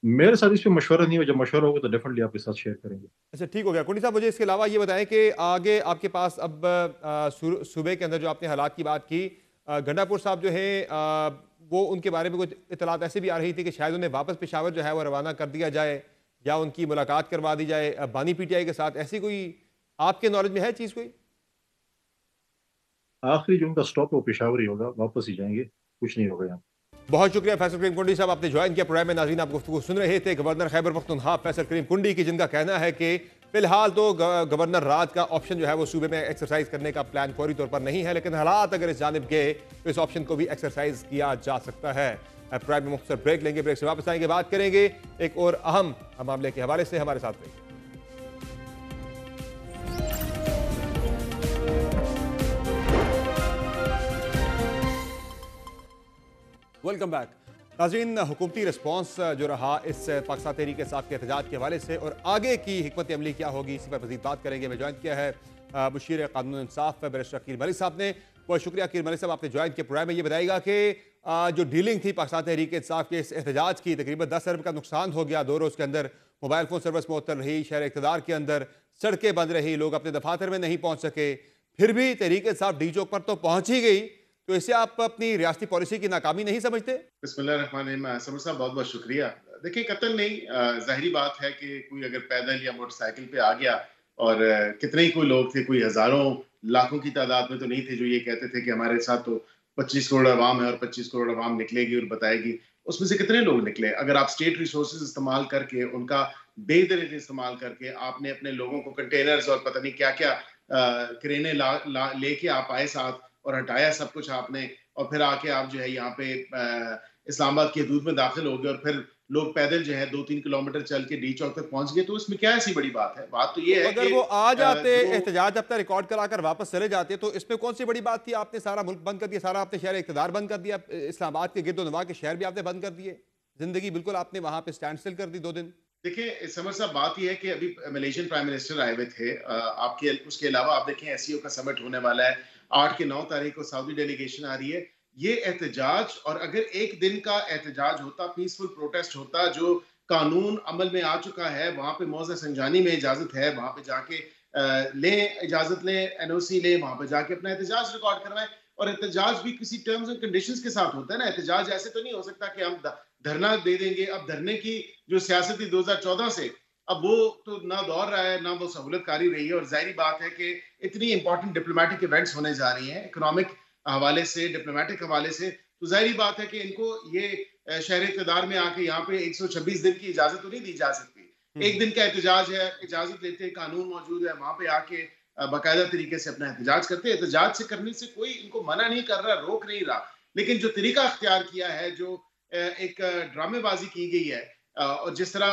मेरे साथ इस पे मशवरा नहीं हो, जब मशवरा होगा तो डेफिनेटली आपके साथ शेयर करेंगे। अच्छा, ठीक हो गया। कुंडी साहब, मुझे इसके अलावा ये बताएं कि आगे आपके पास अब सूबे के अंदर जो आपने हालात की बात की, गंडापुर साहब जो है वो उनके बारे में कुछ इतलात ऐसे भी आ रही थी कि शायद उन्हें वापस पेशावर जो है वो रवाना कर दिया जाए या उनकी मुलाकात करवा दी जाए बानी पीटीआई के साथ। ऐसी कोई आपके नॉलेज में है चीज़ कोई? आखिरी जो उनका स्टॉप है वो पेशावर ही होगा, वापस ही जाएंगे, कुछ नहीं होगा यहाँ। बहुत शुक्रिया फैसल करीम कुंडी साहब, आपने ज्वाइन किया प्रोग्राम में। नाज़रीन, आप गुफ्तगू सुन रहे थे गवर्नर खैबर पख्तूनख्वा फैसल करीम कुंडी की, जिनका कहना है कि फिलहाल तो गवर्नर राज का ऑप्शन जो है वो सूबे में एक्सरसाइज करने का प्लान फौरी तौर पर नहीं है, लेकिन हालात अगर इस जानिब गए तो इस ऑप्शन को भी एक्सरसाइज किया जा सकता है। प्रोग्राम में मुख्तसर ब्रेक लेंगे, ब्रेक से वापस आएंगे, बात करेंगे एक और अहम मामले के हवाले से। हमारे साथ रहिए। Welcome back. नाज़रीन, हुकूमती रिस्पॉन्स जो रहा इस पाकिस्तान तहरीक इंसाफ के एहतजाज के हवाले से और आगे की हिकमत अमली क्या होगी, इसी पर मज़ीद बात करेंगे। मैं ज्वाइन किया है मुशीर कानून इंसाफ बैरिस्टर अकील मलिक साहब ने। बहुत शुक्रिया अकील मलिक साहब, आपने ज्वाइन किया प्रोग्राम में। ये बताइएगा कि जो डीलिंग थी पाकिस्तान तहरीक इंसाफ के इस एहतजाज की, तकरीबन 10 अरब का नुकसान हो गया 2 रोज़ के अंदर। मोबाइल फ़ोन सर्विस मुअत्तल रही, शहर इक़्तिदार के अंदर सड़कें बंद रही, लोग अपने दफातर में नहीं पहुँच सके, फिर भी तहरीक इंसाफ डी चौक पर तो पहुँच ही गई। तो इसे आप अपनी रियासती पॉलिसी की नाकामी नहीं समझते? बिस्मिल्लाहिर्रहमानिर्रहीम। समर साहब, बहुत बहुत शुक्रिया। देखिए, कतल नहीं, जाहिर बात है कि कोई अगर पैदल या मोटरसाइकिल पे आ गया और कितने ही कोई लोग थे, कोई हजारों लाखों की तादाद में तो नहीं थे जो ये कहते थे कि हमारे साथ तो 25 करोड़ अवाम है और 25 करोड़ अवाम निकलेगी और बताएगी। उसमें से कितने लोग निकले? अगर आप स्टेट रिसोर्सेज इस्तेमाल करके, उनका बेदरीज इस्तेमाल करके आपने अपने लोगों को कंटेनर्स और पता नहीं क्या क्या क्रेने लेके आप आए साथ और हटाया सब कुछ आपने, और फिर आके आप जो है यहाँ पे इस्लामाबाद की हदूद में दाखिल हो गए और फिर लोग पैदल जो है 2-3 किलोमीटर चल के डी चौक तक पहुंच गए, तो इसमें क्या ऐसी बड़ी बात है? बात तो ये है अगर कि वो आ जाते, जो एहतजाज अपना रिकॉर्ड कराकर वापस चले जाते, तो इसमें कौन सी बड़ी बात थी? आपने सारा मुल्क बंद कर दिया, सारा आपने शहर इक़्तिदार बंद कर दिया, इस्लामाबाद के गिरदोनवा के शहर भी आपने बंद कर दिए, जिंदगी बिल्कुल आपने वहां पे स्टैंड स्टिल कर दी 2 दिन। देखिए समर साहब, बात यह है कि अभी मलेशियन प्राइम मिनिस्टर आए हुए थे, आपके उसके अलावा आप देखें एससीओ का समिट होने वाला है, 8 के 9 तारीख को सऊदी डेलीगेशन आ रही है। ये एहतजाज, और अगर एक दिन का एहतजाज होता, पीसफुल प्रोटेस्ट होता, जो कानून अमल में आ चुका है, वहां पे मौज़ा संजानी में इजाजत है, वहां पे जाके लें, इजाजत लें, एनओसी लें, वहां पे जाके अपना एहतजाज रिकॉर्ड करवाएं। और एहतजाज भी किसी टर्म्स एंड कंडीशंस के साथ होता है ना। एहतजाज ऐसे तो नहीं हो सकता कि हम धरना दे देंगे। अब धरने की जो सियासत थी 2014 से, अब वो तो ना दौर रहा है, ना वो सहूलतकारी रही है। और जाहिर बात है कि इतनी इंपॉर्टेंट डिप्लोमेटिक इवेंट्स होने जा रही हैं, इकोनॉमिक हवाले से, डिप्लोमेटिक हवाले से, तो जाहिर बात है कि इनको ये शहर इक़्तिदार में आके यहाँ पे 126 दिन की इजाजत तो नहीं दी जा सकती। एक दिन का एहतजाज है, इजाजत लेते, कानून मौजूद है, वहां पे आके बाकायदा तरीके से अपना एहतजाज करते हैं। एहतजाज से करने से कोई इनको मना नहीं कर रहा, रोक नहीं रहा, लेकिन जो तरीका अख्तियार किया है, जो एक ड्रामेबाजी की गई है, और जिस तरह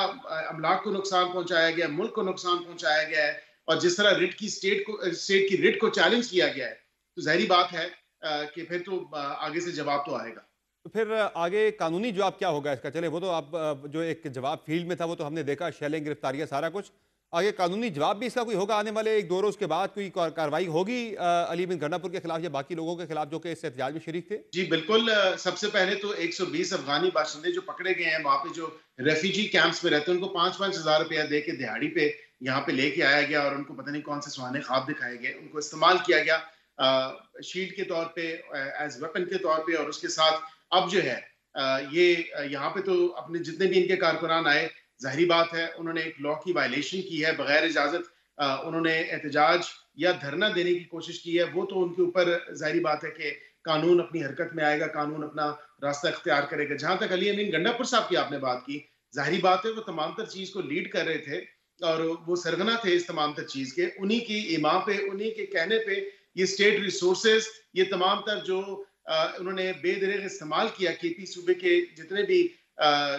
अमलाक को नुकसान पहुंचाया गया, मुल्क को नुकसान पहुंचाया गया है, और जिस तरह स्टेट की रिट को चैलेंज किया गया है, तो जाहिर बात है कि फिर तो आगे से जवाब तो आएगा। तो फिर आगे कानूनी जवाब क्या होगा इसका? चले वो तो आप जो एक जवाब फील्ड में था वो तो हमने देखा, शेलिंग, गिरफ्तारियां, सारा कुछ। आगे कानूनी जवाब भी इसका कोई होगा आने वाले 1-2 रोज के बाद? कोई कार्रवाई होगी अली बिन गंडापुर के खिलाफ या बाकी लोगों के खिलाफ जो कि इस एहतजाज में शरीक थे? जी बिल्कुल। सबसे पहले तो 120 अफगानी बाशिंदे जो पकड़े गए हैं, वहां पे जो रेफ्यूजी कैंप्स में रहते हैं, उनको 5-5 हजार रुपया दे के दिहाड़ी पे यहाँ पे लेके आया गया, और उनको पता नहीं कौन से सुहाने ख्वाब दिखाए गए, उनको इस्तेमाल किया गया शील्ड के तौर पे, एज वेपन के तौर पे। और उसके साथ अब जो है ये यहाँ पे तो अपने जितने भी इनके कारकुनान आए, जाहिर बात है उन्होंने एक लॉ की वायलेशन की है, बगैर इजाजत उन्होंने एहतजाज या धरना देने की कोशिश की है। वो तो उनके ऊपर जाहिर बात है कि कानून अपनी हरकत में आएगा, कानून अपना रास्ता इख्तियार करेगा। जहां तक अली अमीन गंडापुर साहब की आपने बात की, जाहिर बात है वो तमाम तर चीज को लीड कर रहे थे, और वो सरगना थे इस तमाम तर चीज के। उन्हीं की इमा पे, उन्हीं के कहने पे ये स्टेट रिसोर्सेज, ये तमाम तर जो उन्होंने बेदरेग इस्तेमाल किया, केपी सूबे के जितने भी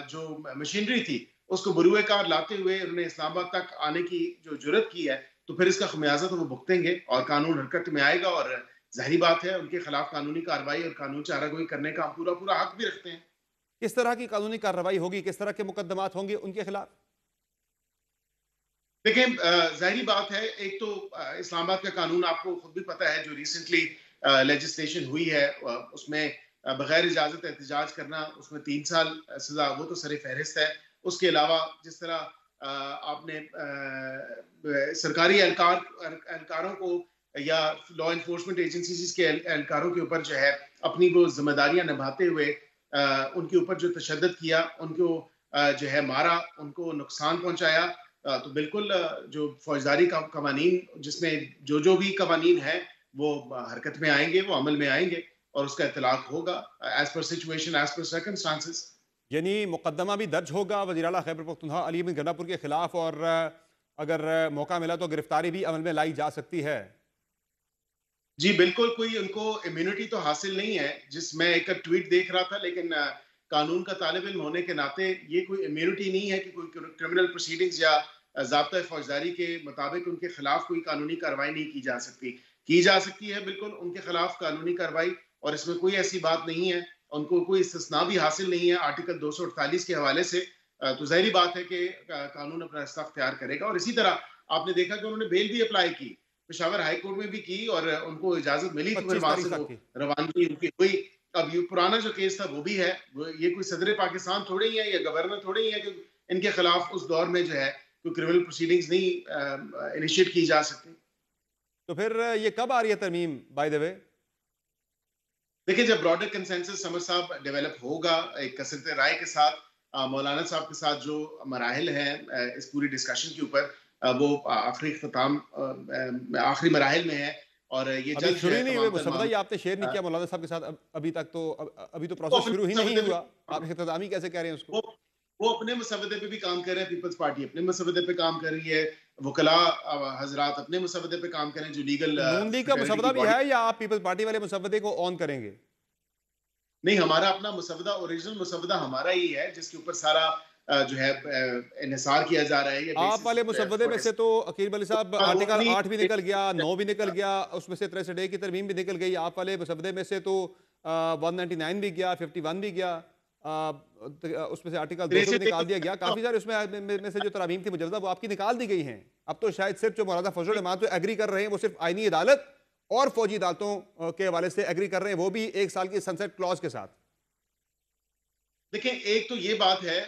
जो मशीनरी थी, उसको बरूए कार लाते हुए उन्होंने इस्लामाबाद तक आने की जो जुर्रत की है, तो फिर इसका खमियाजा तो वो भुगतेंगे और कानून हरकत में आएगा। और जाहिर बात है उनके खिलाफ कानूनी कार्रवाई और कानून चारागोई करने का हम पूरा पूरा हक भी रखते हैं। किस तरह की कानूनी कार्रवाई होगी, किस तरह के मुकदमात होंगे उनके खिलाफ? देखें, जाहिर बात है, एक तो इस्लामाबाद का कानून आपको खुद भी पता है, जो रिसेंटली लेजिस्लेशन हुई है, उसमें बगैर इजाजत एहतजाज करना, उसमें 3 साल सजा, वो तो सर फहरिस्त है। उसके अलावा जिस तरह आपने सरकारी एहलकारों को या लॉ इन्फोर्समेंट एजेंसीज के एहलकारों के ऊपर जो है अपनी वो जिम्मेदारियां निभाते हुए उनके ऊपर जो तशद्दुद किया, उनको जो है मारा, उनको नुकसान पहुंचाया, तो बिल्कुल जो फौजदारी का कवानीन, जिसमें जो भी कवानीन है वो हरकत में आएंगे, वो अमल में आएंगे, और उसका इतलाक होगा as per situation, as per circumstances. यानी मुकदमा भी दर्ज होगा वज़ीर आला खैबर पख्तूनख्वा अली बिन गंडापुर के खिलाफ, और अगर मौका मिला तो गिरफ्तारी भी अमल में लाई जा सकती है। जी बिल्कुल। कोई उनको इम्यूनिटी तो हासिल नहीं है, मैं एक ट्वीट देख रहा था, लेकिन कानून का तालिब इल्म होने के नाते ये कोई इम्यूनिटी नहीं है कि कोई क्रिमिनल प्रोसीडिंग्स या ज़ाब्ता फौजदारी के मुताबिक उनके खिलाफ कोई कानूनी कार्रवाई नहीं की जा सकती। की जा सकती है बिल्कुल उनके खिलाफ कानूनी कार्रवाई, और इसमें कोई ऐसी बात नहीं है, उनको कोई इस्तिस्ना भी हासिल नहीं है आर्टिकल 248 के हवाले से। तो जाहिर बात है कि कानून अपना रास्ता अख्तियार करेगा। और इसी तरह आपने देखा कि उन्होंने बेल भी अप्लाई की, पेशावर हाई कोर्ट में भी की, और उनको इजाजत मिली, तो फिर वहां से वो रवानगी उनकी हुई। अब ये पुराना जो केस था वो भी है, ये कोई सदर पाकिस्तान थोड़े ही है या गवर्नर थोड़े ही है कि इनके खिलाफ उस दौर में जो है कोई क्रिमिनल प्रोसीडिंग्स नहीं इनिशिएट की जा सकती। तो फिर ये कब आ रही है तरमीम बाय द वे? देखिए, जब ब्रॉडर कंसेंसस समर साहब डेवलप होगा, एक कसरत राय के साथ, मौलाना साहब के साथ जो मराहिल हैं इस पूरी डिस्कशन के ऊपर, वो आखिरी मराहिल में है, और ये जल्द शुरू ही नहीं हुए मुसव्वदा, ये आपने शेयर नहीं किया मौलाना साहब के साथ अभी तक, तो अभी तो प्रोसेस शुरू ही नहीं हुआ, आप इख्तितामी कैसे कह रहे हैं उसको? वो अपने मुसव्वदे पे भी काम कर रहे हैं, पीपल्स पार्टी अपने मुसव्वदे पे काम कर रही है, वकला हजरात अपने मुसव्वदे पे काम करें, जो लीगल नून लीग का मुसव्वदा भी है, या आप पीपल्स पार्टी वाले मुसव्वदे को ऑन करेंगे? नहीं, हमारा अपना मुसवदा, ओरिजिनल मुसवदा हमारा ही है, जिसके ऊपर सारा जो है इन्हिसार किया जा रहा है। ये आप वाले मुसवदे में से तो अकील अली साहब आर्टिकल 8 भी निकल गया, 9 भी निकल गया, उसमें से 63 की तरमीम भी निकल गई। आप वाले मुसवदे में से तो 199 भी गया, 51 भी गया, उसमें से आर्टिकल 200 भी निकाल दिया गया। काफी सारे उसमें में से जो तरमीम थी मुजवदा वो आपकी निकाल दी गई हैं। अब तो शायद सिर्फ जो मौलाना फजल रहमान तो एग्री कर रहे हैं, वो सिर्फ आईनी अदालत और फौजी अदालतों के हवाले से एग्री कर रहे हैं, वो भी 1 साल की सनसेट क्लॉज के साथ। देखिए, एक तो ये बात है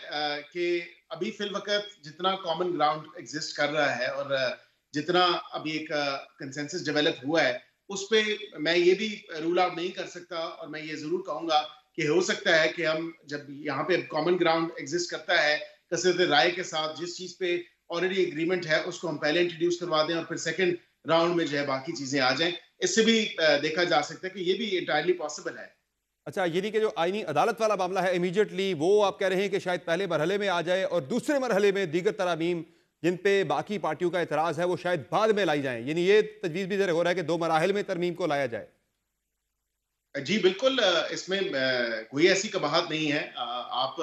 कि अभी फिल वक्त जितना कॉमन ग्राउंड एग्जिस्ट कर रहा है और जितना अभी एक कंसेंसस डेवलप हुआ है, उस पे मैं ये भी रूल आउट नहीं कर सकता, और मैं ये जरूर कहूंगा कि हो सकता है कि हम जब यहाँ पे कॉमन ग्राउंड एग्जिस्ट करता है कसरत राय के साथ, जिस चीज पे ऑलरेडी एग्रीमेंट है उसको हम पहले इंट्रोड्यूस करवा दें और फिर सेकंड राउंड में जो है बाकी चीजें आ जाएं। इससे भी देखा जा सकता है कि ये भी इंटायरली पॉसिबल है। अच्छा, यानी कि जो आईनी अदालत वाला मामला है इमीडिएटली वो आप कह रहे हैं कि शायद पहले मरहले में आ जाए और दूसरे मरहले में दीगर तरामीम जिन पे बाकी पार्टियों का एतराज है वो शायद बाद में लाई जाए, यानी ये तजवीज़ भी हो रहा है कि 2 मराहिल में तरमीम को लाया जाए। जी बिल्कुल, इसमें कोई ऐसी कबाहत नहीं है। आप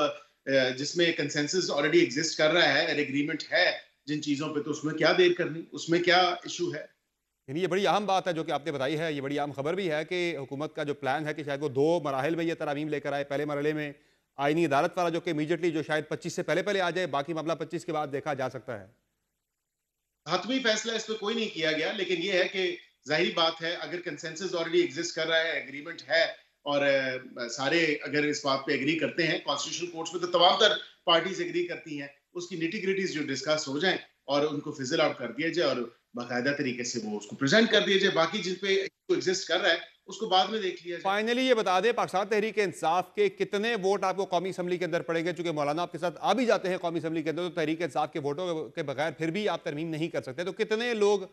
जिसमें कंसेंसस ऑलरेडी एग्जिस्ट कर रहा है, एग्रीमेंट है जिन चीजों पे, तो उसमें क्या देर करनी, उसमें क्या इशू है। यानी ये बड़ी अहम बात है जो कि आपने बताई है, ये बड़ी अहम खबर भी है कि हुकूमत का जो प्लान है कि शायद वो 2 मराहिल में ये तरामीम लेकर आए। पहले मरहले में आईनी अदालत वाला जो कि इमीडिएटली जो शायद 25 से पहले आ जाए, बाकी मामला 25 के बाद देखा जा सकता है। हतमी फैसला इस पर कोई नहीं किया गया, लेकिन ये है कि जाहिर बात है अगर कंसेंसस ऑलरेडी एग्जिस्ट कर रहा है, एग्रीमेंट है और सारे अगर इस बात पे एग्री करते हैं, कॉन्स्टिट्यूशनल कोर्ट्स में तो तमाम तर पार्टीज एग्री करती हैं, उसकी निटी-ग्रिटीज जो डिस्कस हो जाएं और उनको फिजल आउट कर दिया जाए और बाकायदा तरीके से वो उसको प्रेजेंट कर दिया जाए। बाकी जिन पे एग्जिस्ट कर रहा है उसको बाद में देख लिया जाए। फाइनली ये बता दें, पाकिस्तान तहरीक इंसाफ के कितने वोट आपको कौमी असम्बली के अंदर पड़ेंगे? चूंकि मौलाना आपके साथ आ भी जाते हैं कौमी असम्बली के अंदर, तो तहरीक इंसाफ के वोटों के बगैर फिर भी आप तरमीम नहीं कर सकते, तो कितने लोग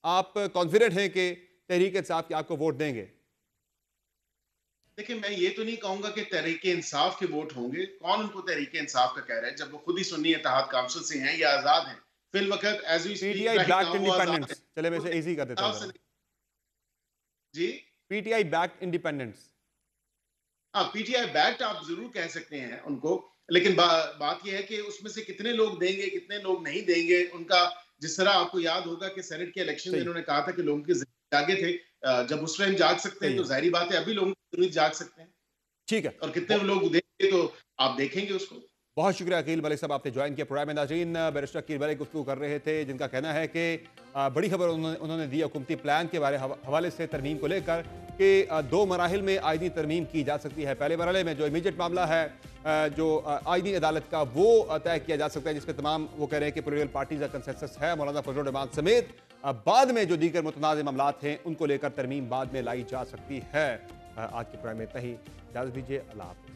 आप कॉन्फिडेंट हैं कि तहरीक इंसाफ के आपको वोट देंगे? देखिए, मैं ये तो नहीं कहूंगा कि तहरीक इंसाफ के वोट होंगे। कौन उनको तहरीक इंसाफ का कह रहा है जब वो खुद ही सुन्नी इत्तेहाद काउंसिल से हैं या आजाद हैं? फिल वक्त as we speak PTI backed independence, चले मैं इसे इजी कर देता हूं जी, पीटीआई बैक्ड इंडिपेंडेंस। हाँ, पीटीआई बैक्ड आप जरूर कह सकते हैं उनको, लेकिन बात यह है कि उसमें से कितने लोग देंगे, कितने लोग नहीं देंगे। उनका जिस तरह आपको याद होगा कि सेनेट के इलेक्शन में इन्होंने कहा था कि लोगों के जागे थे, जब उस टाइम जाग सकते हैं तो जाहिर बात है अभी लोग जाग सकते हैं। ठीक है, और कितने लोग देंगे तो आप देखेंगे उसको। बहुत शुक्रिया अकील मलिक साहब, आपने ज्वाइन किया प्रोग्राम में। नाज़रीन, बैरिस्टर अकील मलिक गुफ्तगू कर रहे थे, जिनका कहना है कि बड़ी खबर उन्होंने दी हुकूमती प्लान के हवाले से तरमीम को लेकर कि 2 मराहिल में आईनी तरमीम की जा सकती है। पहले मरहले में जो इमीडिएट मामला है जो आईनी अदालत का, वो तय किया जा सकता है, जिसमें तमाम वो कह रहे हैं कि पोलिटिकल पार्टीज का कंसेंसस है, मौलाना फजल रहमान समेत। बाद में जो दीगर मुतनाज़ मामलात हैं उनको लेकर तरमीम बाद में लाई जा सकती है। आज के प्रोग्राम में इतना ही, इजाज़त दीजिए, अल्लाह हाफ़िज़।